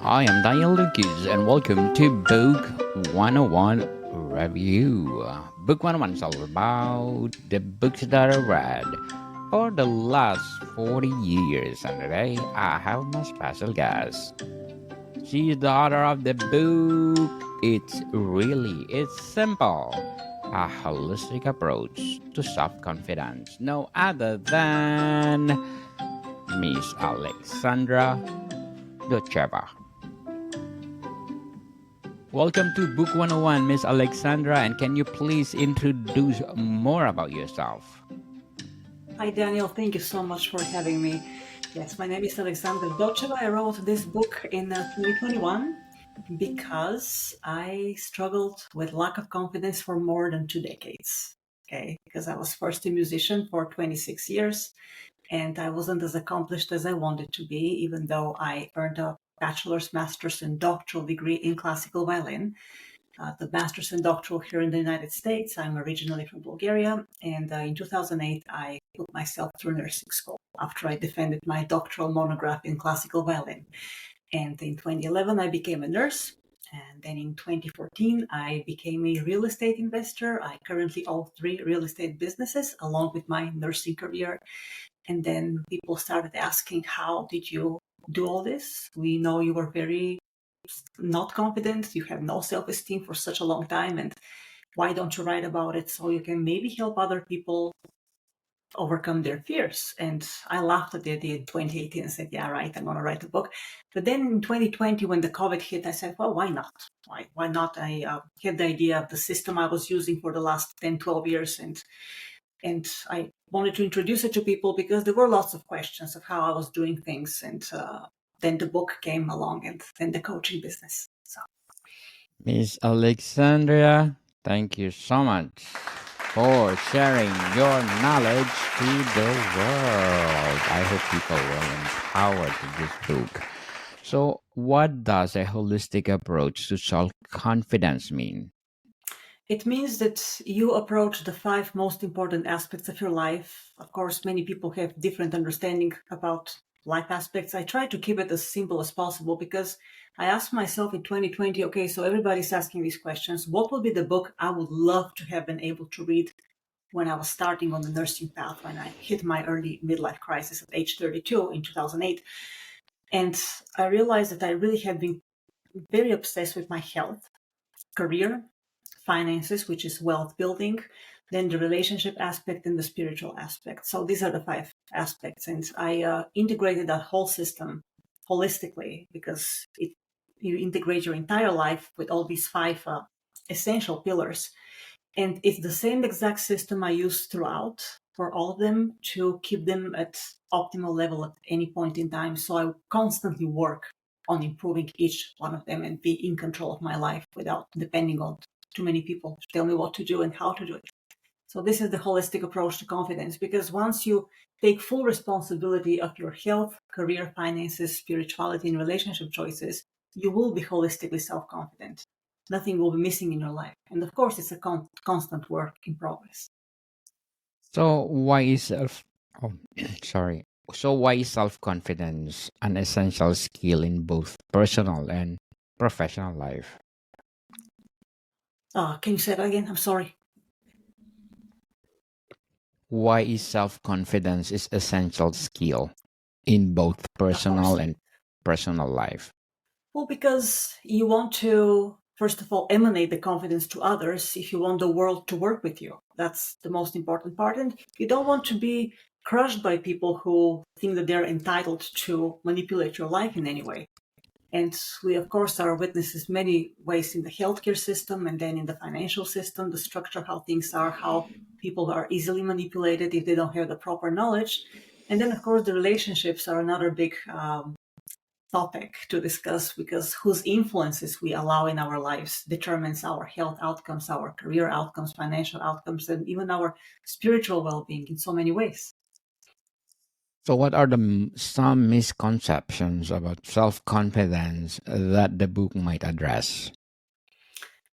I am Daniel Lucas, and welcome to Book 101 Review. Book 101 is all about the books that I read for the last 40 years. And today I have my special guest. She is the author of the book. It's simple. A holistic approach to self-confidence. No other than Miss Alexandra Docheva. Welcome to Book 101, Miss Alexandra, and can you please introduce more about yourself? Hi, Daniel. Thank you so much for having me. Yes, my name is Alexandra Docheva. I wrote this book in 2021 because I struggled with lack of confidence for more than 2 decades. Okay, because I was first a musician for 26 years and I wasn't as accomplished as I wanted to be, even though I earned a bachelor's, master's, and doctoral degree in classical violin. The master's and doctoral here in the United States. I'm originally from Bulgaria, and in 2008, I put myself through nursing school after I defended my doctoral monograph in classical violin. And in 2011, I became a nurse. And then in 2014, I became a real estate investor. I currently own three real estate businesses along with my nursing career. And then people started asking, how did you do all this? We know you were very not confident, you have no self-esteem for such a long time, and why don't you write about it so you can maybe help other people overcome their fears? And I laughed at the idea in 2018 and said, yeah, right, I'm going to write a book. But then in 2020, when the COVID hit, I said, well, why not? Why not? I had the idea of the system I was using for the last 10, 12 years, and I wanted to introduce it to people because there were lots of questions of how I was doing things. And then the book came along, and then the coaching business. So Miss Alexandra, thank you so much for sharing your knowledge to the world. I hope people will empowered with this book. So, what does a holistic approach to self confidence mean? it means that you approach the five most important aspects of your life. Of course, many people have different understanding about life aspects. I try to keep it as simple as possible because I asked myself in 2020, okay, so everybody's asking these questions. What would be the book I would love to have been able to read when I was starting on the nursing path, when I hit my early midlife crisis at age 32 in 2008? And I realized that I really had been very obsessed with my health, career, finances, which is wealth building, then the relationship aspect and the spiritual aspect. So these are the five aspects. And I integrated that whole system holistically because you integrate your entire life with all these five essential pillars. And it's the same exact system I use throughout for all of them to keep them at optimal level at any point in time. So I constantly work on improving each one of them and be in control of my life without depending on too many people to tell me what to do and how to do it. So this is the holistic approach to confidence, because once you take full responsibility of your health, career, finances, spirituality, and relationship choices, you will be holistically self-confident. Nothing will be missing in your life. And of course, it's a constant work in progress. So, why is oh, sorry. So, why is self confidence an essential skill in both personal and professional life? Can you say that again? I'm sorry. Why is self confidence is essential skill in both Of course. personal and personal life? Well, because you want to, first of all, emanate the confidence to others if you want the world to work with you. That's the most important part. And you don't want to be crushed by people who think that they're entitled to manipulate your life in any way. And we, of course, are witnesses many ways in the healthcare system and then in the financial system, the structure, how things are, how people are easily manipulated if they don't have the proper knowledge. And then, of course, the relationships are another big topic to discuss, because whose influences we allow in our lives determines our health outcomes, our career outcomes, financial outcomes, and even our spiritual well-being in so many ways. So, what are the some misconceptions about self confidence that the book might address?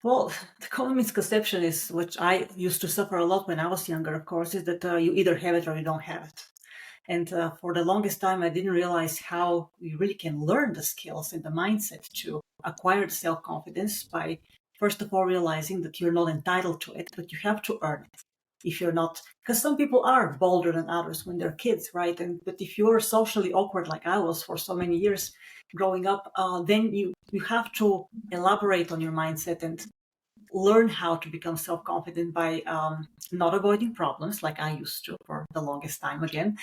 Well, the common misconception is, which I used to suffer a lot when I was younger, of course, is that you either have it or you don't have it. And for the longest time, I didn't realize how you really can learn the skills and the mindset to acquire the self confidence by, first of all, realizing that you're not entitled to it, but you have to earn it. If you're not, because some people are bolder than others when they're kids, right? And but if you're socially awkward like I was for so many years growing up, then you have to elaborate on your mindset and learn how to become self-confident by not avoiding problems like I used to for the longest time. Again,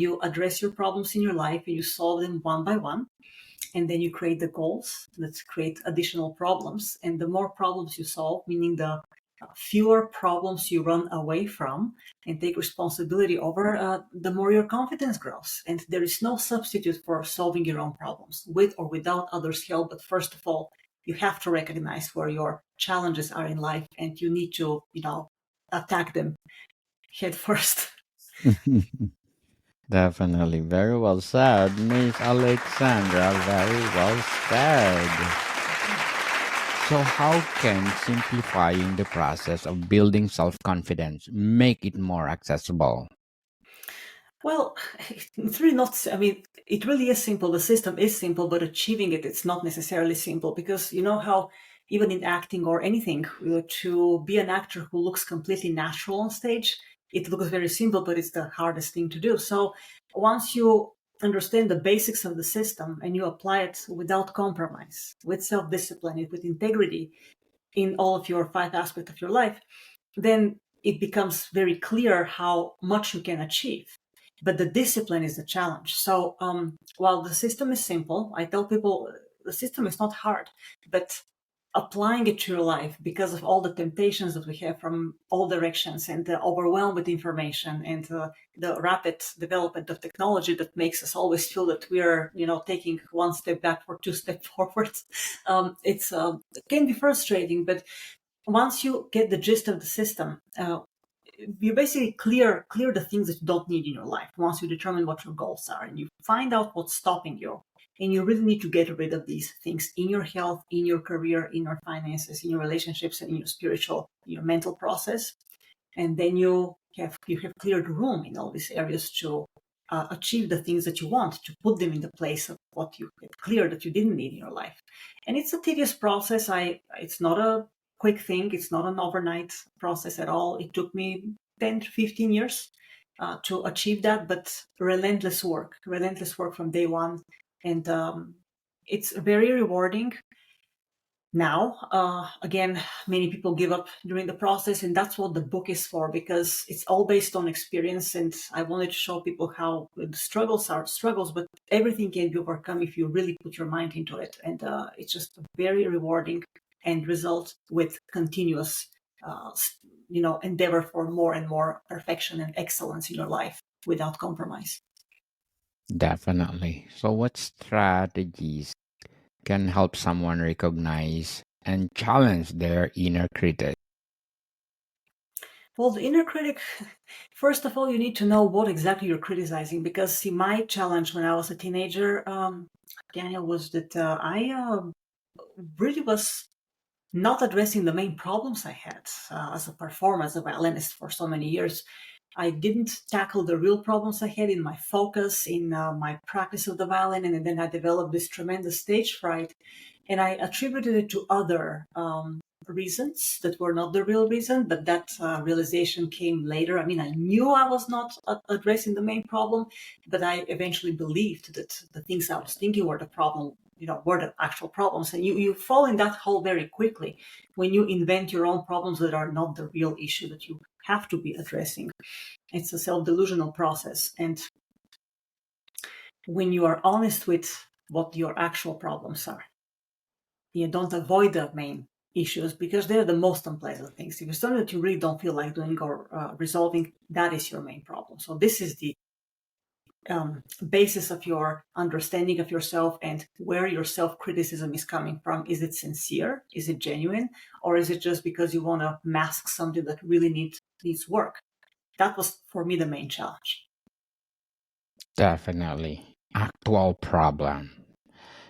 you address your problems in your life and you solve them one by one, and then you create the goals that create additional problems. And the more problems you solve, meaning the fewer problems you run away from and take responsibility over, the more your confidence grows. And there is no substitute for solving your own problems with or without others' help. But first of all, you have to recognize where your challenges are in life, and you need to, attack them head first. Definitely. Very well said, Miss Alexandra. Very well said. So, how can simplifying the process of building self confidence make it more accessible? Well, it's really not, I mean, it really is simple. The system is simple, but achieving it, it's not necessarily simple because you know how, even in acting or anything, to be an actor who looks completely natural on stage, it looks very simple, but it's the hardest thing to do. So once you understand the basics of the system and you apply it without compromise, with self discipline, with integrity in all of your five aspects of your life, then it becomes very clear how much you can achieve. But the discipline is the challenge. So while the system is simple, I tell people the system is not hard, but applying it to your life because of all the temptations that we have from all directions and the overwhelm with information and the rapid development of technology that makes us always feel that we are, taking one step back or two steps forward. It can be frustrating, but once you get the gist of the system, you basically clear the things that you don't need in your life. Once you determine what your goals are and you find out what's stopping you, and you really need to get rid of these things in your health, in your career, in your finances, in your relationships, and in your spiritual, your mental process, and then you have cleared room in all these areas to achieve the things that you want, to put them in the place of what you had clear that you didn't need in your life. And it's a tedious process. It's not a quick thing. It's not an overnight process at all. It took me 10 to 15 years to achieve that, but relentless work from day one. And it's very rewarding. Now, again, many people give up during the process, and that's what the book is for, because it's all based on experience. And I wanted to show people how the struggles are struggles, but everything can be overcome if you really put your mind into it. And it's just a very rewarding end result with continuous, endeavor for more and more perfection and excellence in your life without compromise. Definitely. So, what strategies can help someone recognize and challenge their inner critic? Well, the inner critic, first of all, you need to know what exactly you're criticizing. Because, see, my challenge when I was a teenager, Daniel, was that I really was not addressing the main problems I had as a performer, as a violinist for so many years. I didn't tackle the real problems I had in my focus, in my practice of the violin, and then I developed this tremendous stage fright. And I attributed it to other reasons that were not the real reason, but that realization came later. I mean, I knew I was not addressing the main problem, but I eventually believed that the things I was thinking were the problem, were the actual problems. And you fall in that hole very quickly when you invent your own problems that are not the real issue that you have to be addressing. It's a self-delusional process. And when you are honest with what your actual problems are, you don't avoid the main issues because they're the most unpleasant things. If it's something that you really don't feel like doing or resolving, that is your main problem. So this is the basis of your understanding of yourself and where your self-criticism is coming from. Is it sincere? Is it genuine? Or is it just because you want to mask something that really needs work? That was for me the main challenge. Definitely. Actual problem.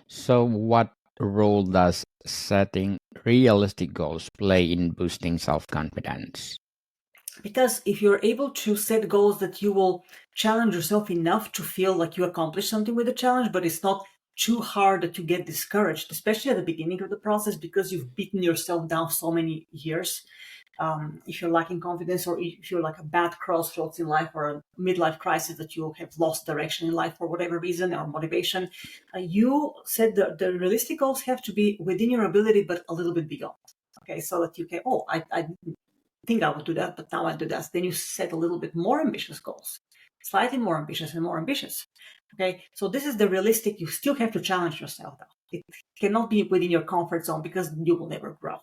So, what role does setting realistic goals play in boosting self confidence? Because if you're able to set goals that you will challenge yourself enough to feel like you accomplished something with the challenge, but it's not too hard that you get discouraged, especially at the beginning of the process, because you've beaten yourself down so many years. If you're lacking confidence, or if you're like a bad crossroads in life, or a midlife crisis that you have lost direction in life for whatever reason, or motivation, you said the realistic goals have to be within your ability, but a little bit beyond. Okay, so that you can, I think I would do that, but now I do that. Then you set a little bit more ambitious goals, slightly more ambitious and more ambitious. Okay, so this is the realistic. You still have to challenge yourself, though. It cannot be within your comfort zone, because you will never grow.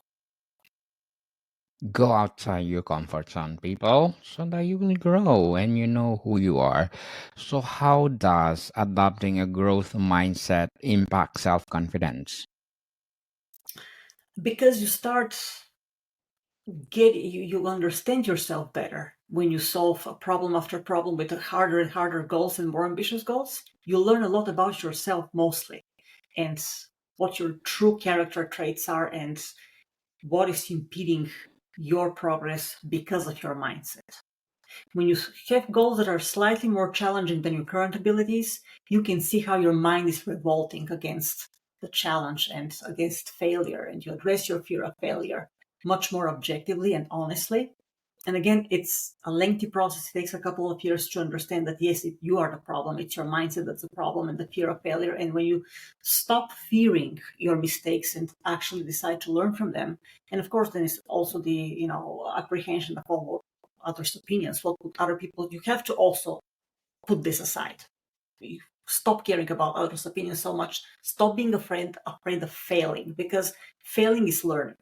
Go outside your comfort zone, people, so that you will grow and you know who you are. So, how does adopting a growth mindset impact self confidence? Because you start you understand yourself better when you solve a problem after problem with harder and harder goals and more ambitious goals. You learn a lot about yourself mostly, and what your true character traits are, and what is impeding your progress because of your mindset. When you have goals that are slightly more challenging than your current abilities, you can see how your mind is revolting against the challenge and against failure, and you address your fear of failure much more objectively and honestly. And again, it's a lengthy process. It takes a couple of years to understand that, yes, you are the problem. It's your mindset that's the problem, and the fear of failure. And when you stop fearing your mistakes and actually decide to learn from them, and of course, then it's also the apprehension of all others' opinions. What would other people? You have to also put this aside. You stop caring about others' opinions so much. Stop being afraid of failing, because failing is learning.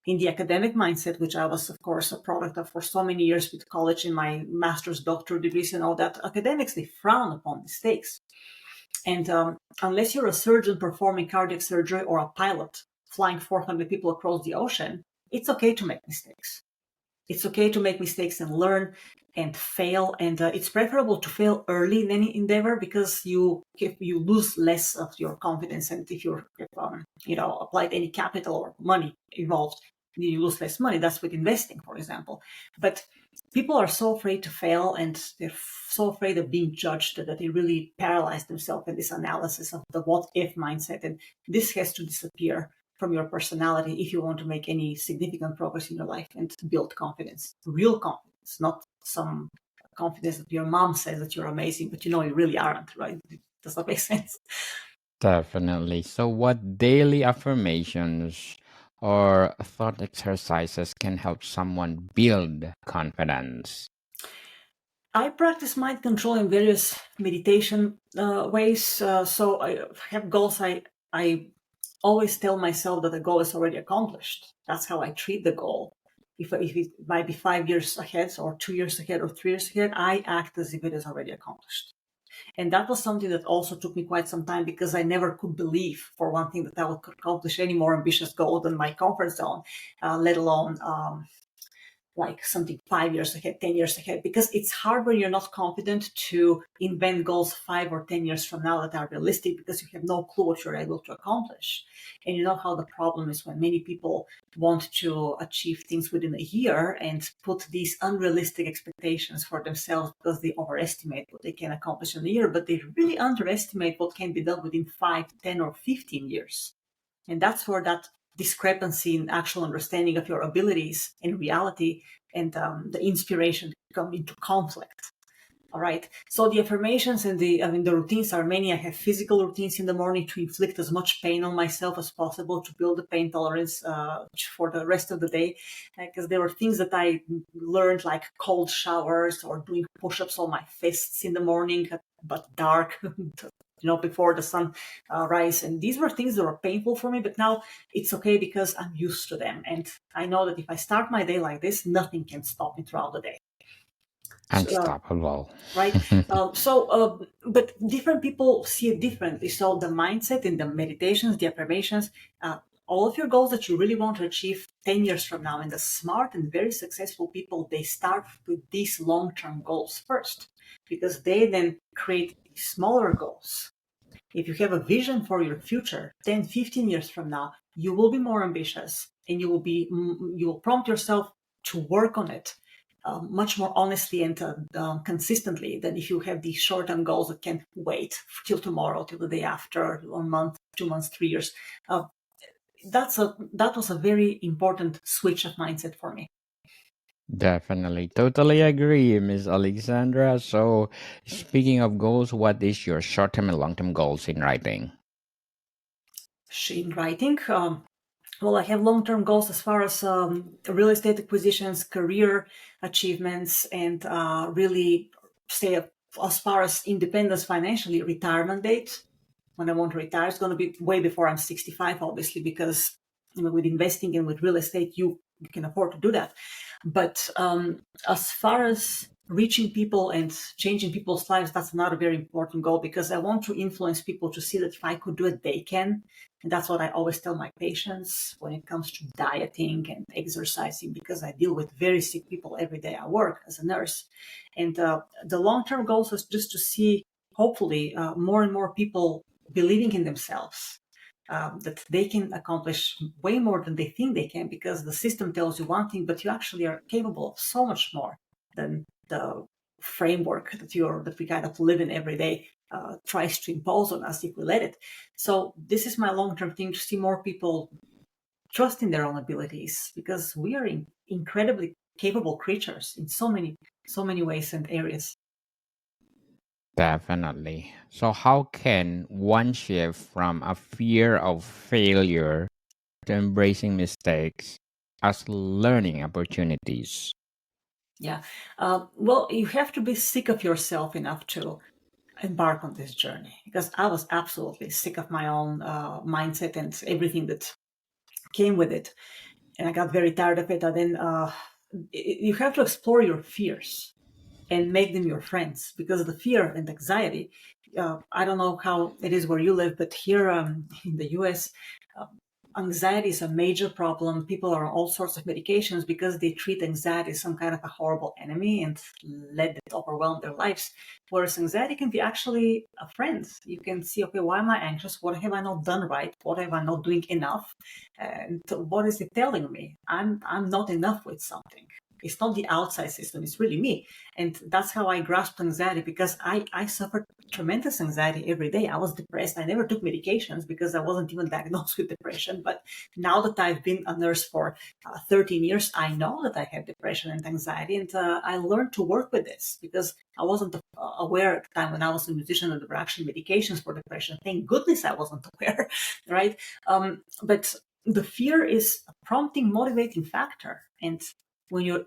In the academic mindset, which I was, of course, a product of for so many years with college and my master's, doctoral degrees, and all that, academics, they frown upon mistakes. And unless you're a surgeon performing cardiac surgery, or a pilot flying 400 people across the ocean, it's okay to make mistakes. It's okay to make mistakes and learn and fail, and it's preferable to fail early in any endeavor, because you lose less of your confidence, and if you're applied any capital or money involved, you lose less money. That's with investing, for example. But people are so afraid to fail, and they're so afraid of being judged, that they really paralyze themselves in this analysis of the what if mindset, and this has to disappear from your personality if you want to make any significant progress in your life and to build confidence, real confidence, not some confidence that your mom says that you're amazing, but you really aren't, right? Does that make sense? Definitely. So, what daily affirmations or thought exercises can help someone build confidence? I practice mind control in various meditation ways. So I have goals. I always tell myself that the goal is already accomplished. That's how I treat the goal. If it might be 5 years ahead, or 2 years ahead, or 3 years ahead, I act as if it is already accomplished. And that was something that also took me quite some time, because I never could believe, for one thing, that I would accomplish any more ambitious goal than my comfort zone, let alone like something 5 years ahead, 10 years ahead, because it's hard when you're not confident to invent goals 5 or 10 years from now that are realistic, because you have no clue what you're able to accomplish. And you know how the problem is when many people want to achieve things within a year and put these unrealistic expectations for themselves, because they overestimate what they can accomplish in a year, but they really underestimate what can be done within 5, 10, or 15 years. And that's where that discrepancy in actual understanding of your abilities in reality and the inspiration come into conflict. All right. So the affirmations and the routines are many. I have physical routines in the morning to inflict as much pain on myself as possible, to build the pain tolerance for the rest of the day. Because there were things that I learned, like cold showers or doing push-ups on my fists in the morning, but dark, before the sun rise. And these were things that were painful for me, but now it's okay, because I'm used to them. And I know that if I start my day like this, nothing can stop me throughout the day. So, Unstoppable. right? But different people see it differently. So the mindset and the meditations, the affirmations, all of your goals that you really want to achieve 10 years from now, and the smart and very successful people, they start with these long-term goals first, because they then create smaller goals. If you have a vision for your future, 10, 15 years from now, you will be more ambitious, and you will prompt yourself to work on it much more honestly and consistently than if you have these short-term goals that can wait till tomorrow, till the day after, 1 month, 2 months, 3 years. Uh, that was a very important switch of mindset for me. Definitely. Totally agree, Miss Alexandra. So, speaking of goals, what is your short term and long term goals in writing? In writing, well, I have long-term goals as far as real estate acquisitions, career achievements, and really stay up as far as independence financially. Retirement date, when I want to retire, is going to be way before I'm 65, obviously, because with investing and with real estate, you can afford to do that. But as far as reaching people and changing people's lives, that's not a very important goal, because I want to influence people to see that if I could do it, they can. And that's what I always tell my patients when it comes to dieting and exercising, because I deal with very sick people every day. I work as a nurse. And the long term goals is just to see, hopefully, more and more people believing in themselves, that they can accomplish way more than they think they can, because the system tells you one thing, but you actually are capable of so much more than the framework that we kind of live in every day tries to impose on us if we let it. So this is my long-term thing, to see more people trust in their own abilities, because we are incredibly capable creatures in so many ways and areas. Definitely. So, how can one shift from a fear of failure to embracing mistakes as learning opportunities? Yeah. Well, you have to be sick of yourself enough to embark on this journey, because I was absolutely sick of my own mindset and everything that came with it. And I got very tired of it. And then you have to explore your fears and make them your friends, because the fear and anxiety, I don't know how it is where you live, but here in the US, uh, anxiety is a major problem. People are on all sorts of medications because they treat anxiety as some kind of a horrible enemy and let it overwhelm their lives. Whereas anxiety can be actually a friend. You can see, okay, why am I anxious? What have I not done right? What have I not doing enough? And what is it telling me? I'm not enough with something. It's not the outside system, it's really me. And that's how I grasped anxiety, because I suffered tremendous anxiety every day. I was depressed. I never took medications because I wasn't even diagnosed with depression. But now that I've been a nurse for 13 years, I know that I have depression and anxiety. And I learned to work with this, because I wasn't aware at the time when I was a musician that there were actually medications for depression. Thank goodness I wasn't aware, right? But the fear is a prompting, motivating factor. And when you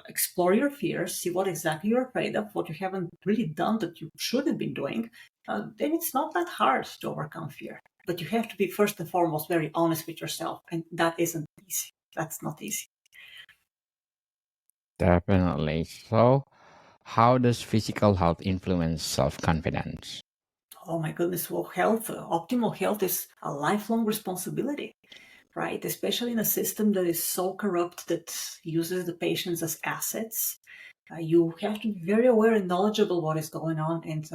explore your fears, see what exactly you're afraid of, what you haven't really done that you should have been doing, then it's not that hard to overcome fear. But you have to be first and foremost very honest with yourself, and that isn't easy. That's not easy. Definitely. So, how does physical health influence self confidence? Oh my goodness, well, health, optimal health is a lifelong responsibility, right? Especially in a system that is so corrupt, that uses the patients as assets. You have to be very aware and knowledgeable what is going on, and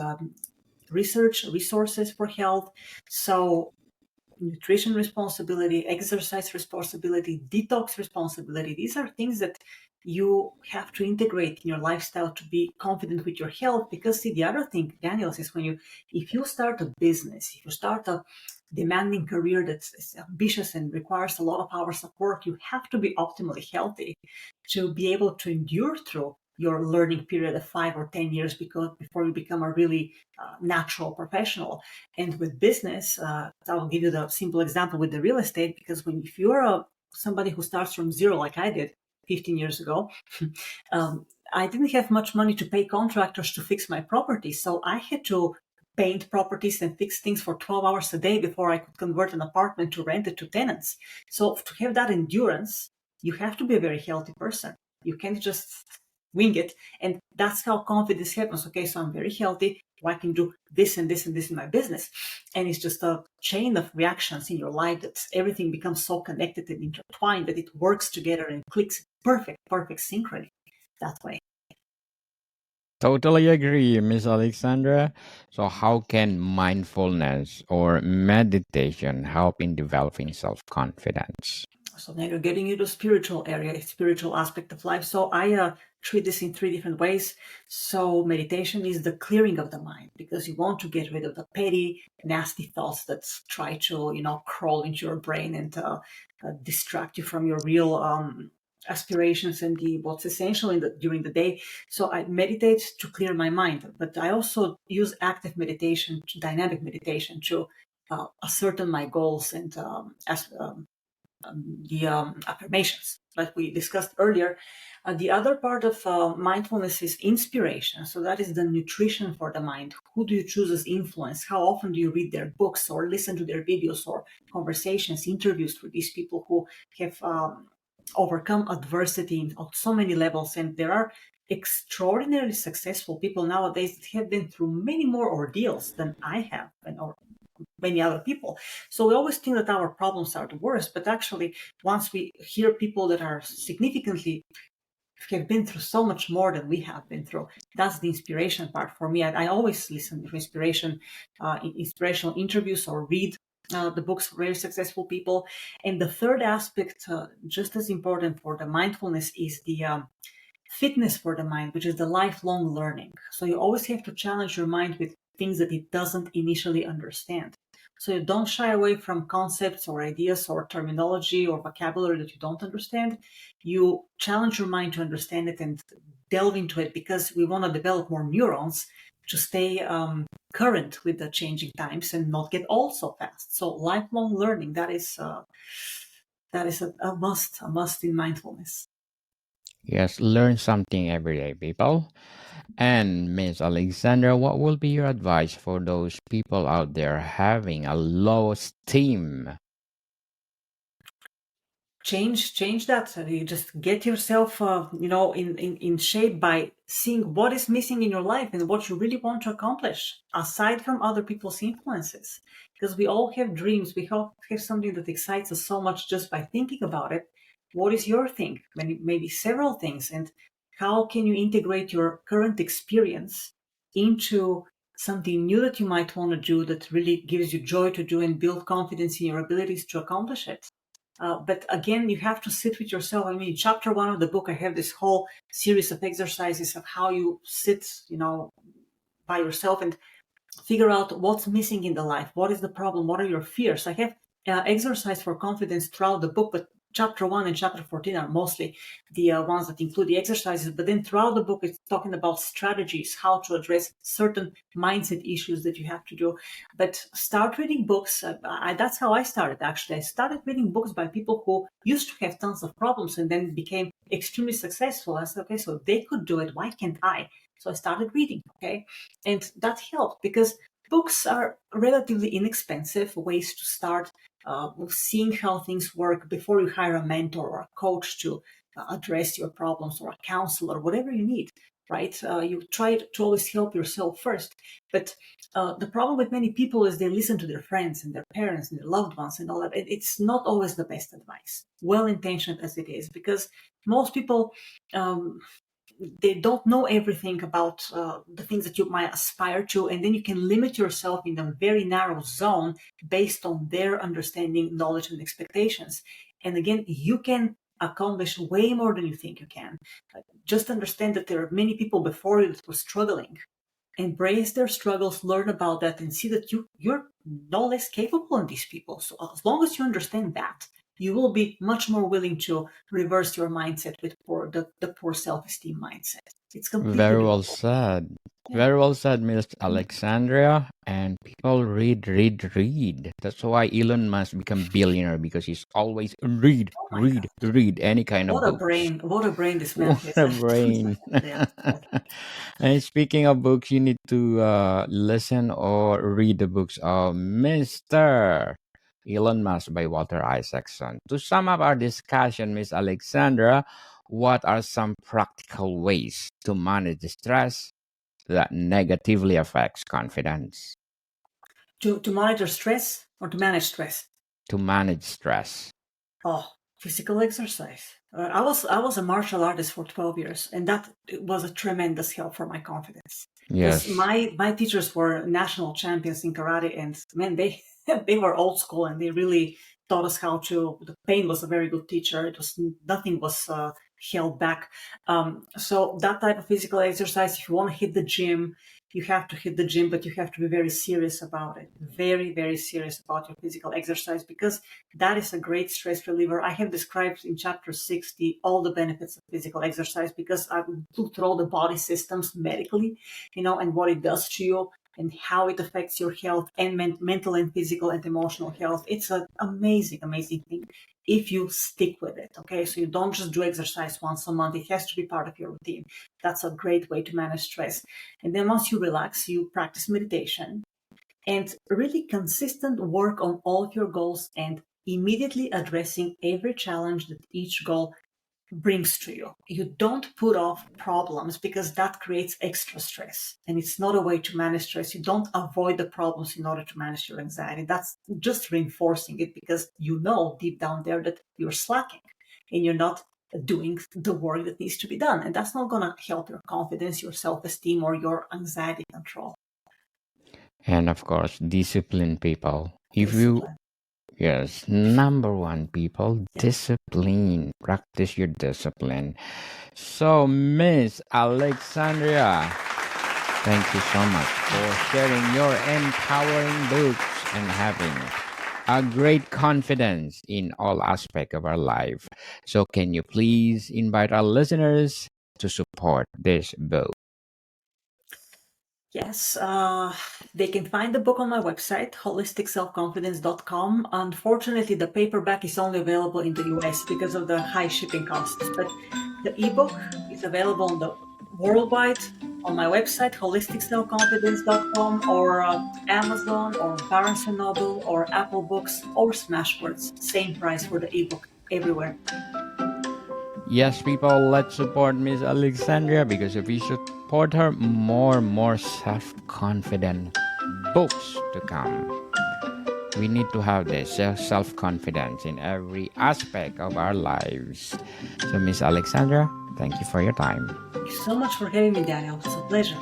research resources for health. So nutrition responsibility, exercise responsibility, detox responsibility. These are things that you have to integrate in your lifestyle to be confident with your health. Because see, the other thing, Daniel, is if you start a business, if you start a demanding career that's ambitious and requires a lot of hours of work, you have to be optimally healthy to be able to endure through your learning period of 5 or 10 years, because before you become a really natural professional. And with business, I'll give you the simple example with the real estate, because if you're somebody who starts from zero, like I did 15 years ago, I didn't have much money to pay contractors to fix my property. So I had to paint properties and fix things for 12 hours a day before I could convert an apartment to rent it to tenants. So to have that endurance, you have to be a very healthy person. You can't just wing it. And that's how confidence happens. Okay, so I'm very healthy. I can do this and this and this in my business. And it's just a chain of reactions in your life that everything becomes so connected and intertwined that it works together and clicks perfect, perfect synchrony that way. Totally agree, Miss Alexandra. So, how can mindfulness or meditation help in developing self confidence? So now you're getting into spiritual area, spiritual aspect of life. So I treat this in three different ways. So meditation is the clearing of the mind because you want to get rid of the petty, nasty thoughts that try to, crawl into your brain and distract you from your real aspirations and what's essential during the day. So I meditate to clear my mind, but I also use active meditation, dynamic meditation to ascertain my goals and the affirmations like we discussed earlier. The other part of mindfulness is inspiration. So that is the nutrition for the mind. Who do you choose as influence? How often do you read their books or listen to their videos or conversations, interviews with these people who have overcome adversity on so many levels? And there are extraordinarily successful people nowadays that have been through many more ordeals than I have, or many other people. So we always think that our problems are the worst, but actually, once we hear people that are significantly have been through so much more than we have been through, that's the inspiration part for me. I always listen to inspirational interviews or read the books of very successful people. And the third aspect, just as important for the mindfulness, is the fitness for the mind, which is the lifelong learning. So you always have to challenge your mind with things that it doesn't initially understand. So you don't shy away from concepts or ideas or terminology or vocabulary that you don't understand. You challenge your mind to understand it and delve into it because we want to develop more neurons to stay current with the changing times and not get old so fast. So lifelong learning, that is a must in mindfulness. Yes, learn something every day, people. And Miss Alexandra, what will be your advice for those people out there having a low esteem? Change that. You just get yourself in shape by seeing what is missing in your life and what you really want to accomplish aside from other people's influences, because we all have dreams. We all have something that excites us so much just by thinking about it. What is your thing? Maybe several things. And how can you integrate your current experience into something new that you might want to do that really gives you joy to do and build confidence in your abilities to accomplish it? But again, you have to sit with yourself. I mean, chapter one of the book, I have this whole series of exercises of how you sit, by yourself and figure out what's missing in the life. What is the problem? What are your fears? I have exercise for confidence throughout the book, but chapter 1 and chapter 14 are mostly the ones that include the exercises. But then throughout the book, it's talking about strategies, how to address certain mindset issues that you have to do. But start reading books. That's how I started, actually. I started reading books by people who used to have tons of problems and then became extremely successful. I said, okay, so they could do it. Why can't I? So I started reading, okay? And that helped because books are relatively inexpensive ways to start seeing how things work before you hire a mentor or a coach to address your problems, or a counselor, whatever you need, right? You try to always help yourself first. But the problem with many people is they listen to their friends and their parents and their loved ones and all that. It's not always the best advice, well intentioned as it is, because most people. They don't know everything about the things that you might aspire to, and then you can limit yourself in a very narrow zone based on their understanding, knowledge, and expectations. And again, you can accomplish way more than you think you can. Just understand that there are many people before you that were struggling. Embrace their struggles, learn about that, and see that you're no less capable than these people. So as long as you understand that, you will be much more willing to reverse your mindset with the poor self-esteem mindset. It's completely Very well doable. said. Yeah. Very well said, Miss Alexandria. And people read, read, read. That's why Elon Musk become billionaire because he's always read, Oh my read, God. read any kind of What a books. brain. What a brain this man What has. a brain. Yeah. And speaking of books, you need to listen or read the books of Mr. Elon Musk by Walter Isaacson. To sum up our discussion, Miss Alexandra, what are some practical ways to manage the stress that negatively affects confidence? To monitor stress or to manage stress? To manage stress. Oh, physical exercise. I was a martial artist for 12 years, and that was a tremendous help for my confidence. Because Yes. my teachers were national champions in karate, and man, they they were old school, and they really taught us how to. The pain was a very good teacher. It was nothing was held back. So that type of physical exercise, if you want to hit the gym, you have to hit the gym, but you have to be very serious about it. Very, very serious about your physical exercise, because that is a great stress reliever. I have described in chapter 60 all the benefits of physical exercise, because I looked through all the body systems medically, and what it does to you and how it affects your health and mental and physical and emotional health. It's an amazing, amazing thing if you stick with it. Okay, so you don't just do exercise once a month. It has to be part of your routine. That's a great way to manage stress. And then once you relax, you practice meditation and really consistent work on all of your goals and immediately addressing every challenge that each goal brings to you. You don't put off problems, because that creates extra stress. And it's not a way to manage stress. You don't avoid the problems in order to manage your anxiety. That's just reinforcing it, because you know deep down there that you're slacking and you're not doing the work that needs to be done. And that's not going to help your confidence, your self-esteem, or your anxiety control. And of course, discipline people. If you Discipline. Yes, number one, people, discipline. Practice your discipline. So, Miss Alexandria, thank you so much for sharing your empowering books and having a great confidence in all aspects of our life. So, can you please invite our listeners to support this book? Yes, they can find the book on my website, holisticselfconfidence.com. Unfortunately, the paperback is only available in the US because of the high shipping costs. But the ebook is available on the worldwide on my website, holisticselfconfidence.com, or Amazon, or Barnes& and Noble, or Apple Books, or Smashwords. Same price for the ebook everywhere. Yes, people, let's support Miss Alexandria, because if we support her, more self-confident books to come. We need to have this self-confidence in every aspect of our lives. So, Miss Alexandra, thank you for your time. Thank you so much for having me, Daniel. It's a pleasure.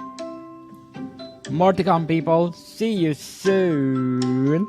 More to come, people. See you soon.